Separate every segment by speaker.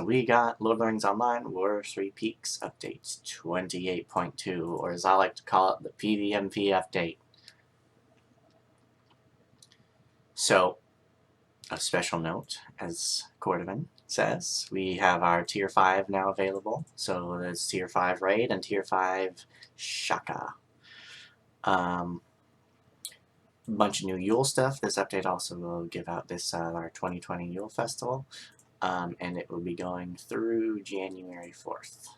Speaker 1: we got Lord of the Rings Online War of Three Peaks Update 28.2, or as I like to call it, the PvMP update. So, a special note, as Cordovan says, we have our Tier 5 now available. So there's Tier 5 Raid and Tier 5 Shaka. Bunch of new Yule stuff. This update also will give out this our 2020 Yule Festival. And it will be going through January 4th,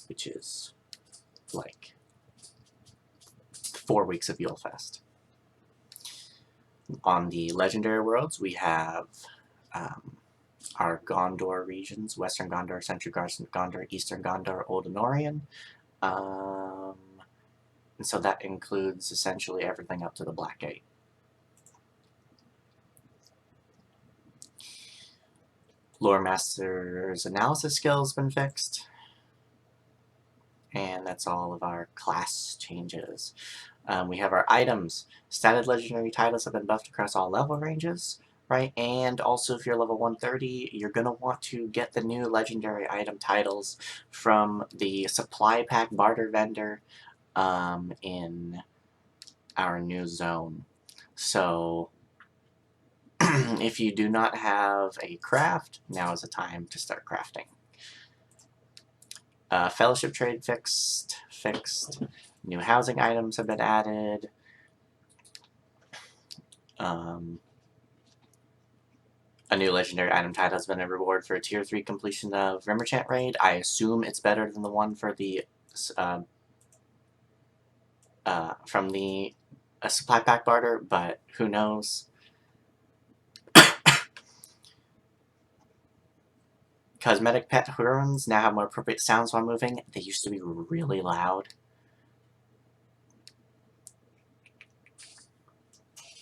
Speaker 1: which is like 4 weeks of Yule Fest. On the Legendary Worlds, we have our Gondor regions: Western Gondor, Central Gondor, Eastern Gondor, Old Anorian. And so that includes essentially everything up to the Black Gate. Lore Master's analysis skill has been fixed. And that's all of our class changes. We have our items. Statted legendary titles have been buffed across all level ranges, right? And also if you're level 130, you're going to want to get the new legendary item titles from the supply pack barter vendor in our new zone. So if you do not have a craft, now is the time to start crafting. Fellowship trade fixed. New housing items have been added. A new legendary item title has been a reward for a Tier 3 completion of Rimmerchant raid. I assume it's better than the one for the from the supply pack barter, but who knows? Cosmetic pet horns now have more appropriate sounds while moving. They used to be really loud.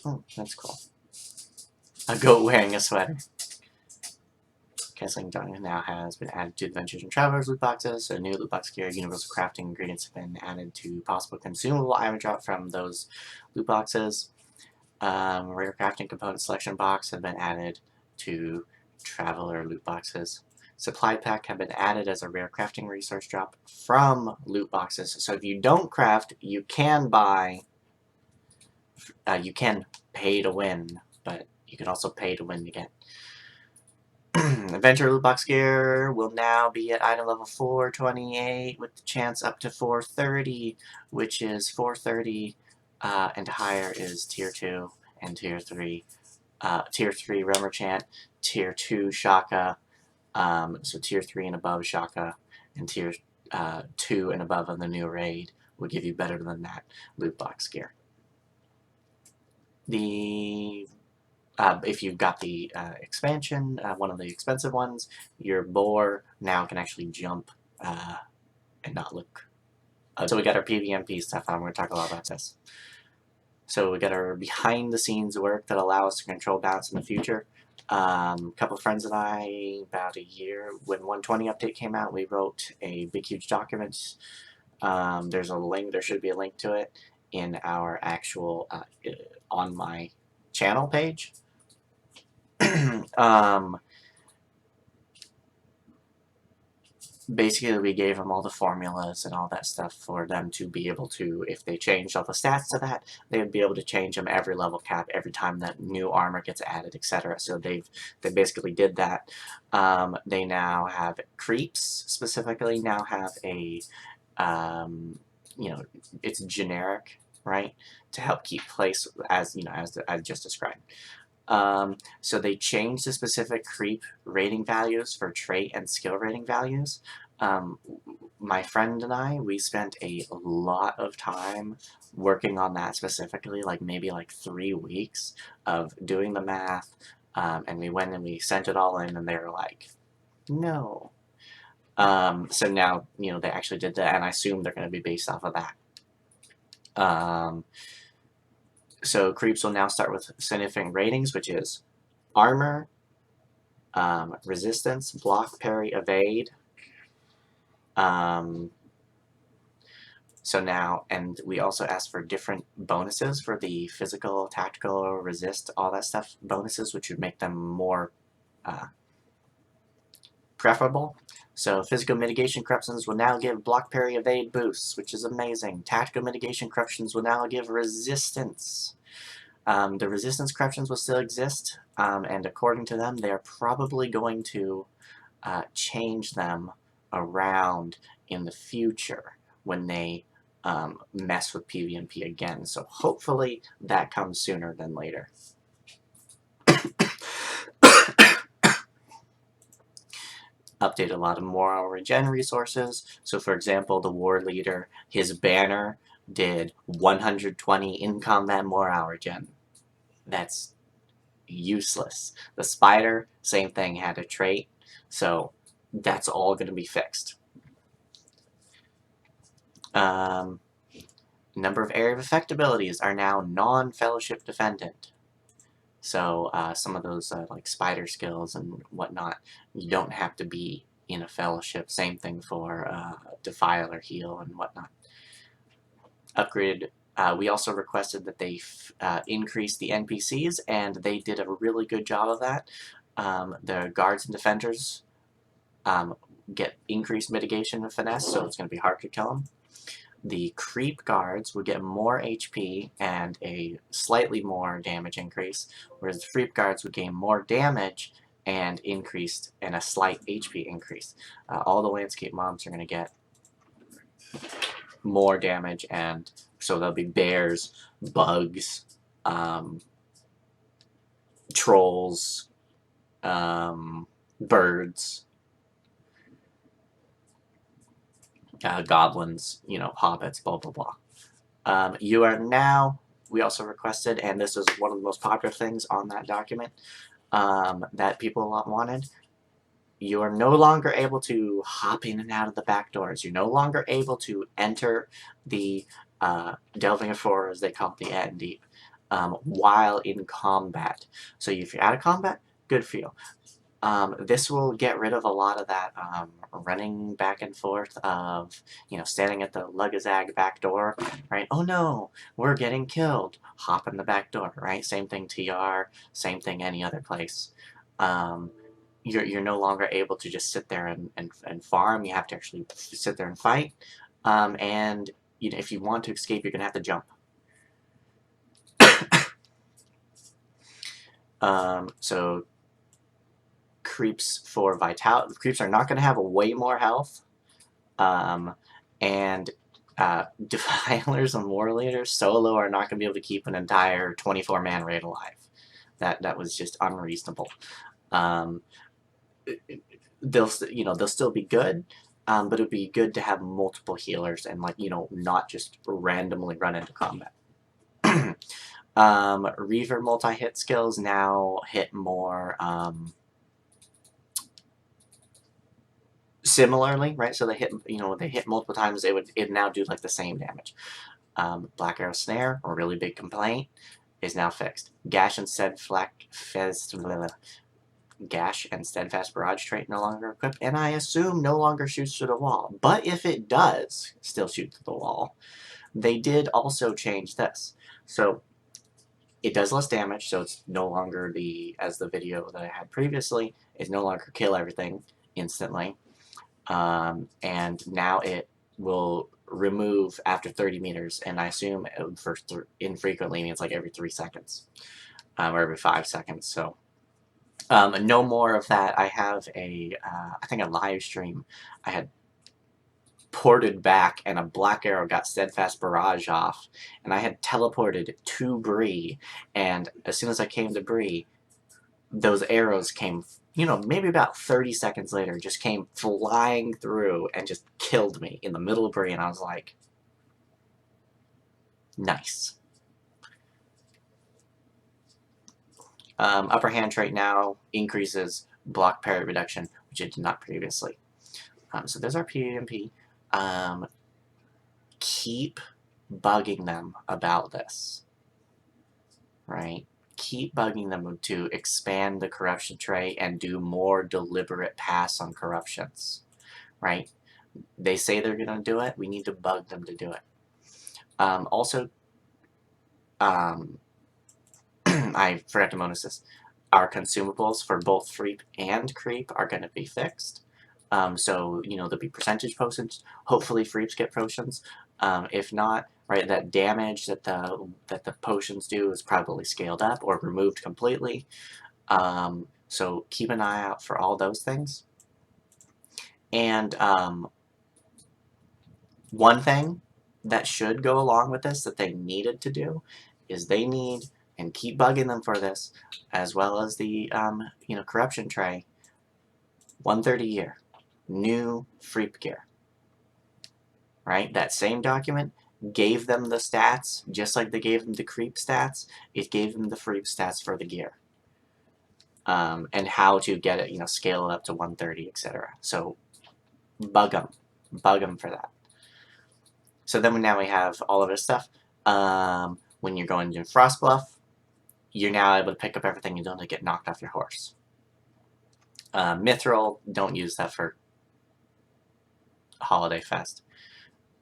Speaker 1: Oh, that's cool. A goat wearing a sweater. Canceling Dungeon now has been added to Adventures and Travelers loot boxes. So new loot box gear, universal crafting ingredients have been added to possible consumable item drop from those loot boxes. Rare crafting component selection box have been added to Traveler loot boxes. Supply pack have been added as a rare crafting resource drop from loot boxes. So if you don't craft, you can buy. You can pay to win, but you can also pay to win again. Adventure loot box gear will now be at item level 428 with the chance up to 430, which is 430 and higher is Tier 2 and Tier 3. Tier 3 Rimmerchant, Tier 2 Shaka, so Tier 3 and above Shaka, and Tier 2 and above on the new raid will give you better than that loot box gear. If you've got the expansion, one of the expensive ones, your boar now can actually jump and not look. So we got our PvMP stuff on. We're going to talk a lot about this. So we got our behind-the-scenes work that allows us to control balance in the future. A couple of friends and I, about a year, when 120 update came out, we wrote a big, huge document. There's a link. There should be a link to it in our actual on my channel page. Basically, we gave them all the formulas and all that stuff for them to be able to, if they changed all the stats to that, they would be able to change them every level cap, every time that new armor gets added, etc. So they basically did that. They now have creeps specifically now have a, it's generic, right, to help keep place as as I just described. So they changed the specific creep rating values for trait and skill rating values. My friend and I, we spent a lot of time working on that specifically, maybe 3 weeks of doing the math, and we went and we sent it all in, and they were like, no. So now, they actually did that, and I assume they're going to be based off of that. So creeps will now start with significant ratings, which is armor, resistance, block, parry, evade. So now, and we also asked for different bonuses for the physical, tactical, resist, all that stuff bonuses, which would make them more preferable. So physical mitigation corruptions will now give block parry evade boosts, which is amazing. Tactical mitigation corruptions will now give resistance. The resistance corruptions will still exist, and according to them, they are probably going to change them around in the future when they mess with PvMP again. So hopefully that comes sooner than later. Update a lot of moral regen resources. So for example, the war leader, his banner did 120 in combat morale regen. That's useless. The spider, same thing, had a trait, so that's all going to be fixed. Number of area of effect abilities are now non-fellowship defendant. So some of those like spider skills and whatnot, you don't have to be in a fellowship. Same thing for defile or heal and whatnot. Upgraded. We also requested that they increase the NPCs, and they did a really good job of that. The guards and defenders get increased mitigation and finesse, so it's going to be hard to kill them. The creep guards would get more HP and a slightly more damage increase, whereas the creep guards would gain more damage and a slight HP increase. All the landscape mobs are going to get more damage, and so there'll be bears, bugs, trolls, birds, goblins, hobbits, blah, blah, blah. You are now, we also requested, and this was one of the most popular things on that document that people a lot wanted, you are no longer able to hop in and out of the back doors. You're no longer able to enter the Delving of Four, as they call it, the End Deep, while in combat. So if you're out of combat, good for you. This will get rid of a lot of that running back and forth of, standing at the Lugazag back door, right? Oh no, we're getting killed. Hop in the back door, right? Same thing TR, same thing any other place. You're no longer able to just sit there and farm. You have to actually sit there and fight. And if you want to escape, you're going to have to jump. So creeps for vitality. Creeps are not going to have way more health. And defilers and war leaders solo are not going to be able to keep an entire 24-man raid alive. That was just unreasonable. They'll still be good, but it'd be good to have multiple healers and not just randomly run into combat. Reaver multi-hit skills now hit more similarly, right? So they hit, they hit multiple times. It now do like the same damage. Black Arrow Snare, a really big complaint, is now fixed. Gash and Steadfast Barrage trait no longer equipped, and I assume no longer shoots through the wall. But if it does still shoot through the wall, they did also change this. So it does less damage, so it's no longer as the video that I had previously, is no longer kill everything instantly. And now it will remove after 30 meters, and I assume for infrequently means like every 3 seconds, or every 5 seconds, so no more of that. I have I think a live stream, I had ported back and a Black Arrow got Steadfast Barrage off, and I had teleported to Bree, and as soon as I came to Bree, those arrows came, maybe about 30 seconds later, just came flying through and just killed me in the middle of Bree, and I was like, nice. Upper hand trait now increases block parry reduction, which it did not previously. So there's our PvMP. Keep bugging them about this, right? Keep bugging them to expand the corruption trait and do more deliberate pass on corruptions, right? They say they're going to do it. We need to bug them to do it. Also, I forgot to notice this. Our consumables for both Freep and Creep are going to be fixed. So, you know, there'll be percentage potions. Hopefully Freeps get potions. If not, right, that damage that the potions do is probably scaled up or removed completely. So keep an eye out for all those things. And one thing that should go along with this that they needed to do is they need, and keep bugging them for this, as well as the you know, corruption tray, 130 year, new Freep gear. Right? That same document gave them the stats, just like they gave them the creep stats, it gave them the Freep stats for the gear. And how to get it, you know, scale it up to 130, etc. So bug them for that. So then now we have all of this stuff. When you're going to Frost Bluff, you're now able to pick up everything you don't get knocked off your horse. Mithril, don't use that for Holiday Fest.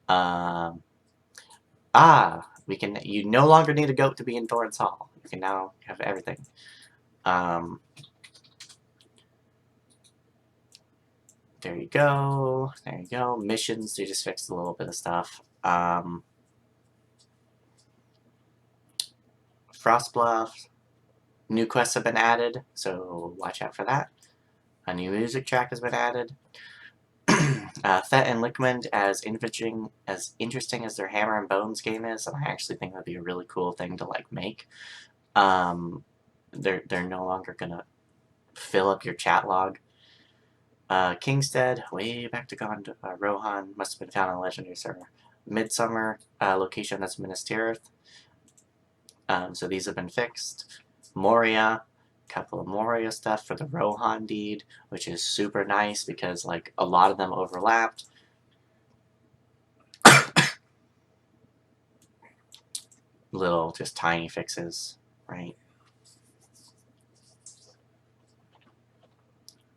Speaker 1: You no longer need a goat to be in Thorns Hall. You can now have everything. There you go. There you go. Missions, they just fixed a little bit of stuff. Frost Bluff. New quests have been added, so watch out for that. A new music track has been added. Thet and Liquid, as interesting as their Hammer and Bones game is, and I actually think that'd be a really cool thing to like make. They're no longer gonna fill up your chat log. Kingstead, way back to Gond, Rohan must have been found on a legendary server. Midsummer, location that's Minas Tirith. So these have been fixed. Moria, couple of Moria stuff for the Rohan deed, which is super nice because like a lot of them overlapped. Little just tiny fixes, right?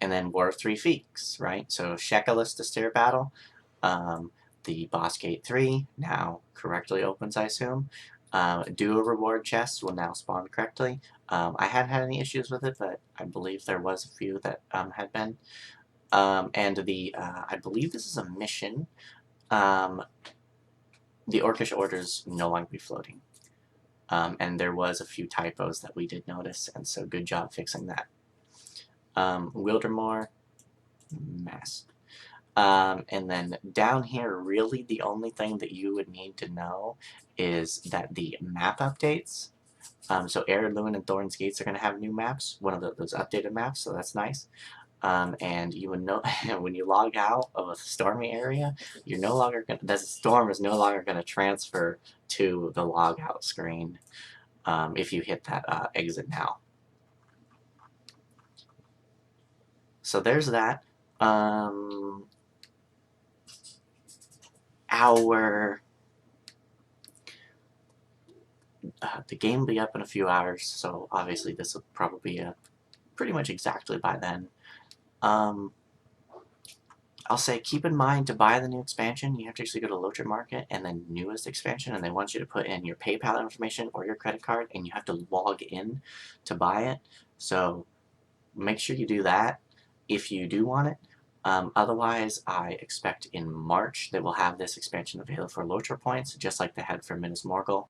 Speaker 1: And then War of Three Feats, right? So Shekelus to steer battle. The Boss Gate 3 now correctly opens, I assume. Duo reward chests will now spawn correctly. I hadn't had any issues with it, but I believe there was a few that had been. And I believe this is a mission. The Orcish orders no longer be floating. And there was a few typos that we did notice, and so good job fixing that. Wildermore, mess. And then down here, really the only thing that you would need to know is that the map updates, so Arid, Luin, and Thorns Gates are going to have new maps, one of those updated maps, so that's nice. And you would know when you log out of a stormy area, you're no longer going to, that storm is no longer going to transfer to the logout screen if you hit that exit now. So there's that. The game will be up in a few hours, so obviously this will probably be up pretty much exactly by then. I'll say keep in mind to buy the new expansion, you have to actually go to LotRO Market and then newest expansion, and they want you to put in your PayPal information or your credit card, and you have to log in to buy it. So make sure you do that if you do want it. Otherwise, I expect in March they will have this expansion available for LotRO points, just like they had for Minas Morgul.